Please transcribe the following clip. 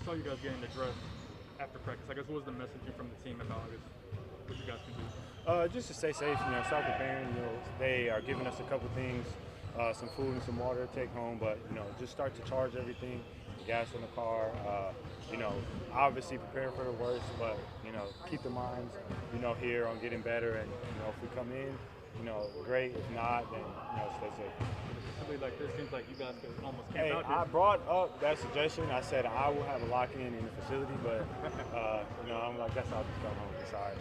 saw you guys getting dressed after practice. I guess what was the messaging from the team about what you guys can do? Just to stay safe, start preparing. They are giving us a couple things, some food and some water to take home, but just start to charge everything, gas in the car. Obviously prepare for the worst, but keep the minds, here on getting better. And if we come in, great. If not, then stay safe. Something like this seems like you guys could almost camp Hey, out here. I brought up that suggestion. I said I will have a lock-in in the facility, but I'm like, that's how I just got home. Sorry.